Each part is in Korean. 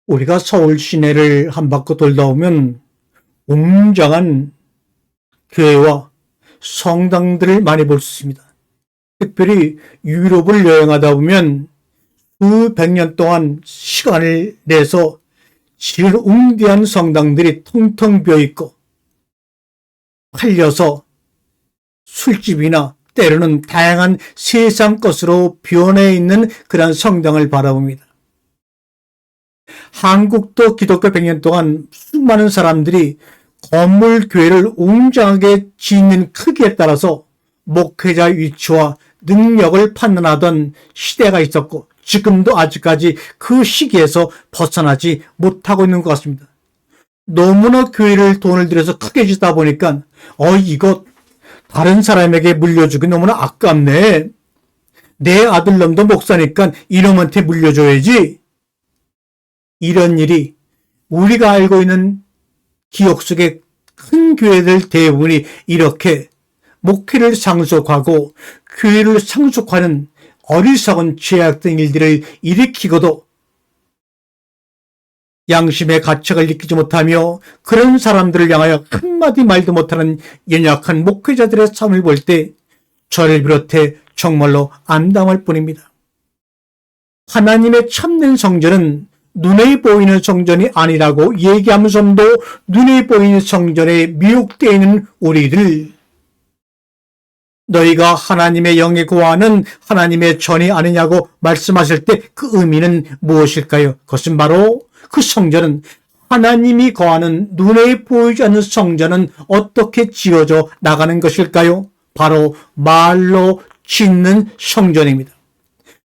우리가 서울 시내를 한 바퀴 돌다 보면 웅장한 교회와 성당들을 많이 볼 수 있습니다. 특별히 유럽을 여행하다 보면 수백 년 동안 시간을 내서 지은 웅대한 성당들이 텅텅 비어있고 팔려서 술집이나 때로는 다양한 세상 것으로 변해 있는 그런 성당을 바라봅니다. 한국도 기독교 100년 동안 수많은 사람들이 건물 교회를 웅장하게 짓는 크기에 따라서 목회자 위치와 능력을 판단하던 시대가 있었고 지금도 아직까지 그 시기에서 벗어나지 못하고 있는 것 같습니다. 너무나 교회를 돈을 들여서 크게 짓다 보니까 이거 다른 사람에게 물려주기 너무나 아깝네. 내 아들놈도 목사니까 이놈한테 물려줘야지. 이런 일이 우리가 알고 있는 기억 속의 큰 교회들 대부분이 이렇게 목회를 상속하고 교회를 상속하는 어리석은 죄악된 일들을 일으키고도 양심의 가책을 느끼지 못하며 그런 사람들을 향하여 한마디 말도 못하는 연약한 목회자들의 삶을 볼 때 저를 비롯해 정말로 암담할 뿐입니다. 하나님의 참된 성전은 눈에 보이는 성전이 아니라고 얘기하면서도 눈에 보이는 성전에 미혹되어 있는 우리들, 너희가 하나님의 영에 거하는 하나님의 전이 아니냐고 말씀하실 때 그 의미는 무엇일까요? 그것은 바로 그 성전은 하나님이 거하는 눈에 보이지 않는 성전은 어떻게 지어져 나가는 것일까요? 바로 말로 짓는 성전입니다.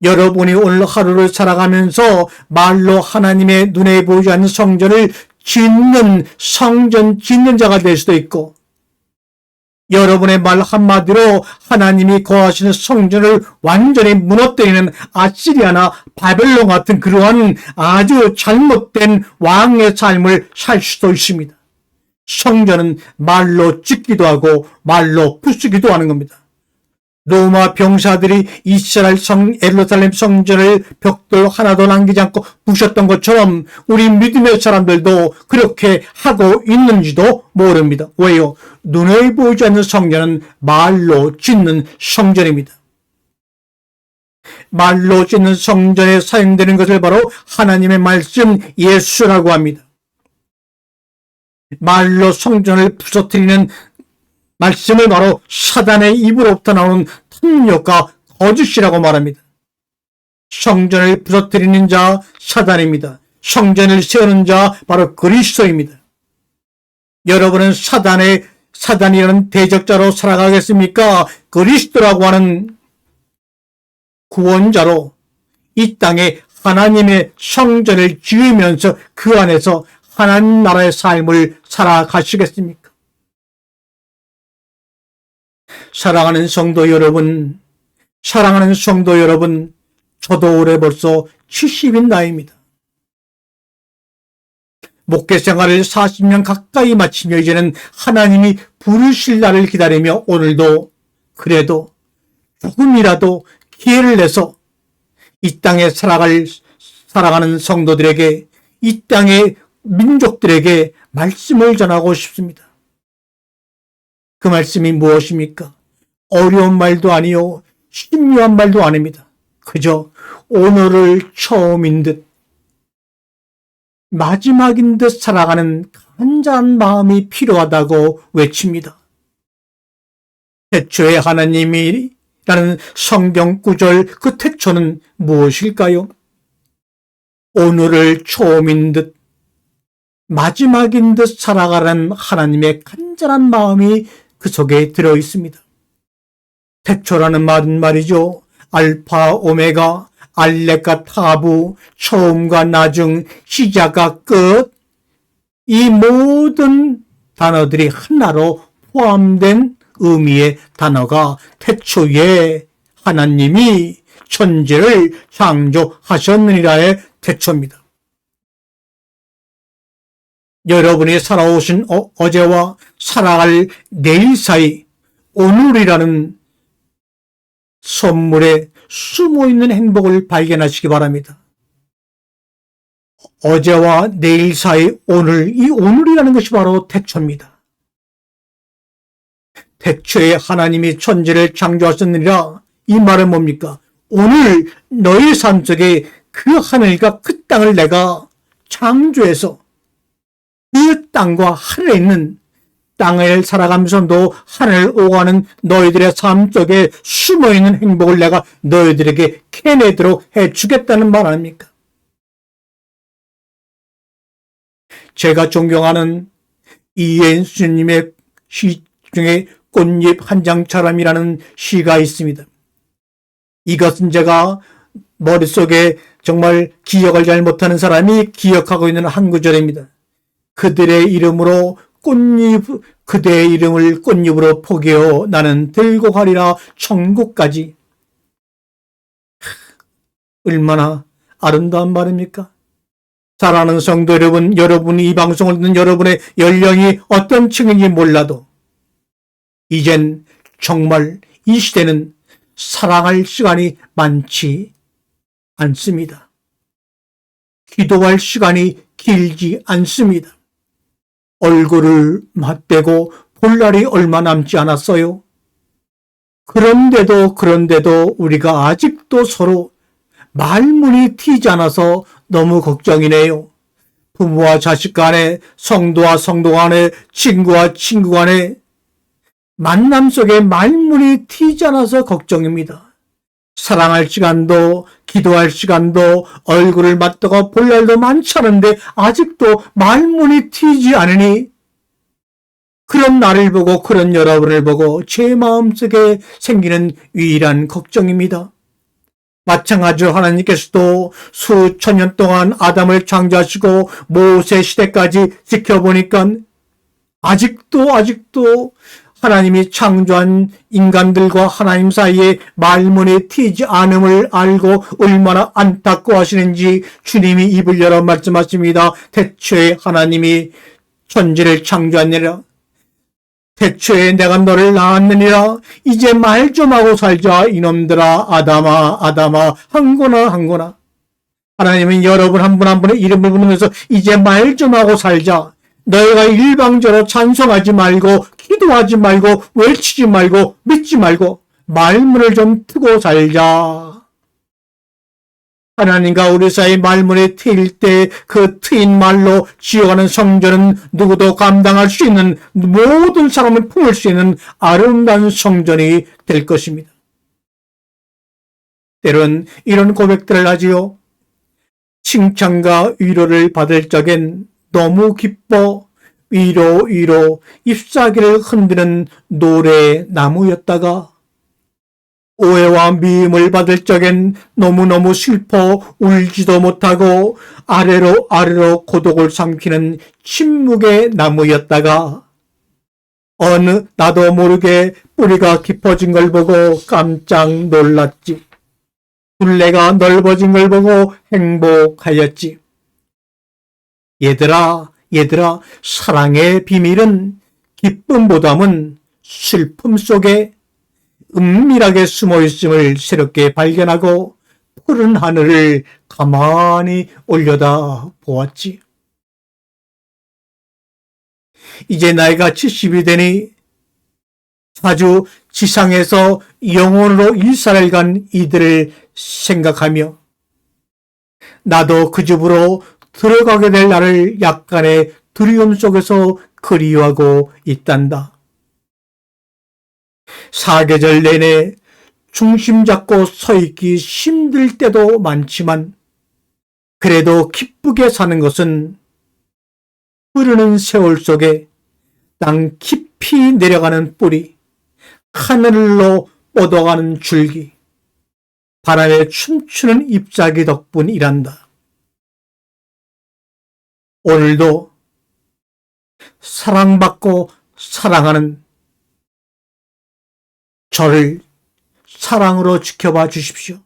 여러분이 오늘 하루를 살아가면서 말로 하나님의 눈에 보이지 않는 성전을 짓는 성전 짓는 자가 될 수도 있고 여러분의 말 한마디로 하나님이 거하시는 성전을 완전히 무너뜨리는 아시리아나 바벨론 같은 그러한 아주 잘못된 왕의 삶을 살 수도 있습니다. 성전은 말로 짓기도 하고 말로 부수기도 하는 겁니다. 로마 병사들이 이스라엘 예루살렘 성전을 벽돌 하나도 남기지 않고 부셨던 것처럼 우리 믿음의 사람들도 그렇게 하고 있는지도 모릅니다. 왜요? 눈에 보이지 않는 성전은 말로 짓는 성전입니다. 말로 짓는 성전에 사용되는 것을 바로 하나님의 말씀 예수라고 합니다. 말로 성전을 부서뜨리는 말씀을 바로 사단의 입으로부터 나오는 탐욕과 거짓이라고 말합니다. 성전을 부서뜨리는 자 사단입니다. 성전을 세우는 자 바로 그리스도입니다. 여러분은 사단이라는 대적자로 살아가겠습니까? 그리스도라고 하는 구원자로 이 땅에 하나님의 성전을 지으면서 그 안에서 하나님 나라의 삶을 살아가시겠습니까? 사랑하는 성도 여러분, 저도 올해 벌써 70인 나이입니다. 목회 생활을 40년 가까이 마치며 이제는 하나님이 부르실 날을 기다리며 오늘도 그래도 조금이라도 기회를 내서 이 땅에 살아가는 성도들에게, 이 땅의 민족들에게 말씀을 전하고 싶습니다. 그 말씀이 무엇입니까? 어려운 말도 아니요, 신묘한 말도 아닙니다. 그저 오늘을 처음인 듯, 마지막인 듯 살아가는 간절한 마음이 필요하다고 외칩니다. 태초에 하나님이라는 성경 구절 그 태초는 무엇일까요? 오늘을 처음인 듯, 마지막인 듯 살아가는 하나님의 간절한 마음이 그 속에 들어 있습니다. 태초라는 말은 말이죠. 알파, 오메가, 알렉과 타부, 처음과 나중, 시작과 끝, 이 모든 단어들이 하나로 포함된 의미의 단어가 태초에 하나님이 천지를 창조하셨느니라의 태초입니다. 여러분이 살아오신 어제와 살아갈 내일 사이 오늘이라는 선물에 숨어있는 행복을 발견하시기 바랍니다. 어제와 내일 사이 오늘, 이 오늘이라는 것이 바로 태초입니다. 태초에 하나님이 천지를 창조하셨느니라. 이 말은 뭡니까? 오늘 너의 삶 속에 그 하늘과 그 땅을 내가 창조해서 그 땅과 하늘에 있는 땅을 살아가면서도 하늘을 오가는 너희들의 삶 속에 숨어있는 행복을 내가 너희들에게 캐내도록 해주겠다는 말 아닙니까? 제가 존경하는 이예수님의 시 중에 꽃잎 한 장처럼이라는 시가 있습니다. 이것은 제가 머릿속에 정말 기억을 잘 못하는 사람이 기억하고 있는 한 구절입니다. 그들의 이름으로 그대의 이름을 꽃잎으로 포개어 나는 들고 가리라 천국까지. 얼마나 아름다운 말입니까? 사랑하는 성도 여러분, 여러분이 이 방송을 듣는 여러분의 연령이 어떤 층인지 몰라도 이젠 정말 이 시대는 사랑할 시간이 많지 않습니다. 기도할 시간이 길지 않습니다. 얼굴을 맞대고 볼 날이 얼마 남지 않았어요. 그런데도 우리가 아직도 서로 말문이 트이지 않아서 너무 걱정이네요. 부모와 자식 간에, 성도와 성도 간에, 친구와 친구 간에 만남 속에 말문이 트이지 않아서 걱정입니다. 사랑할 시간도, 기도할 시간도, 얼굴을 맞다가 볼 날도 많지 않은데 아직도 말문이 트이지 않으니 그런 나를 보고, 그런 여러분을 보고 제 마음속에 생기는 유일한 걱정입니다. 마찬가지로 하나님께서도 수천 년 동안 아담을 창조하시고 모세 시대까지 지켜보니까 아직도 하나님이 창조한 인간들과 하나님 사이에 말문이 트이지 않음을 알고 얼마나 안타까워하시는지 주님이 입을 열어 말씀하십니다. 태초에 하나님이 천지를 창조하니라. 태초에 내가 너를 낳았느니라. 이제 말 좀 하고 살자 이놈들아. 아담아 한거나. 하나님은 여러분 한 분 한 분의 이름을 부르면서 이제 말 좀 하고 살자. 너희가 일방적으로 찬송하지 말고 기도하지 말고 외치지 말고 믿지 말고 말문을 좀 트고 살자. 하나님과 우리 사이 말문이 트일 때 그 트인 말로 지어가는 성전은 누구도 감당할 수 있는, 모든 사람을 품을 수 있는 아름다운 성전이 될 것입니다. 때론 이런 고백들을 하지요. 칭찬과 위로를 받을 적엔 너무 기뻐 위로 잎사귀를 흔드는 노래나무였다가 오해와 미움을 받을 적엔 너무너무 슬퍼 울지도 못하고 아래로 고독을 삼키는 침묵의 나무였다가 어느 나도 모르게 뿌리가 깊어진 걸 보고 깜짝 놀랐지. 둘레가 넓어진 걸 보고 행복하였지. 얘들아, 사랑의 비밀은 기쁨보다는 슬픔 속에 은밀하게 숨어있음을 새롭게 발견하고 푸른 하늘을 가만히 올려다 보았지. 이제 나이가 70이 되니 자주 지상에서 영혼으로 일사를 간 이들을 생각하며 나도 그 집으로 들어가게 될 날을 약간의 두려움 속에서 그리워하고 있단다. 사계절 내내 중심 잡고 서 있기 힘들 때도 많지만 그래도 기쁘게 사는 것은 흐르는 세월 속에 땅 깊이 내려가는 뿌리, 하늘로 뻗어가는 줄기, 바람에 춤추는 잎사귀 덕분이란다. 오늘도 사랑받고 사랑하는 저를 사랑으로 지켜봐 주십시오.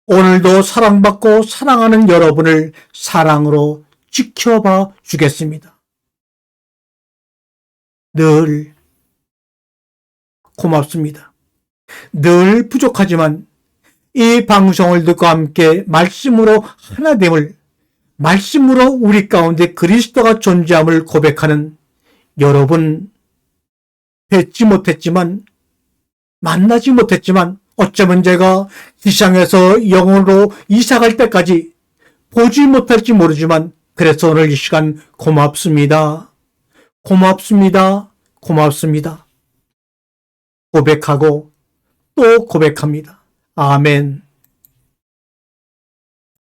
오늘도 사랑받고 사랑하는 여러분을 사랑으로 지켜봐 주겠습니다. 늘 고맙습니다. 늘 부족하지만 이 방송을 듣고 함께 말씀으로 하나됨을 말씀으로 우리 가운데 그리스도가 존재함을 고백하는 여러분, 뵙지 못했지만, 만나지 못했지만, 어쩌면 제가 지상에서 영혼으로 이사갈 때까지 보지 못할지 모르지만, 그래서 오늘 이 시간 고맙습니다. 고맙습니다. 고맙습니다. 고백하고 또 고백합니다. 아멘.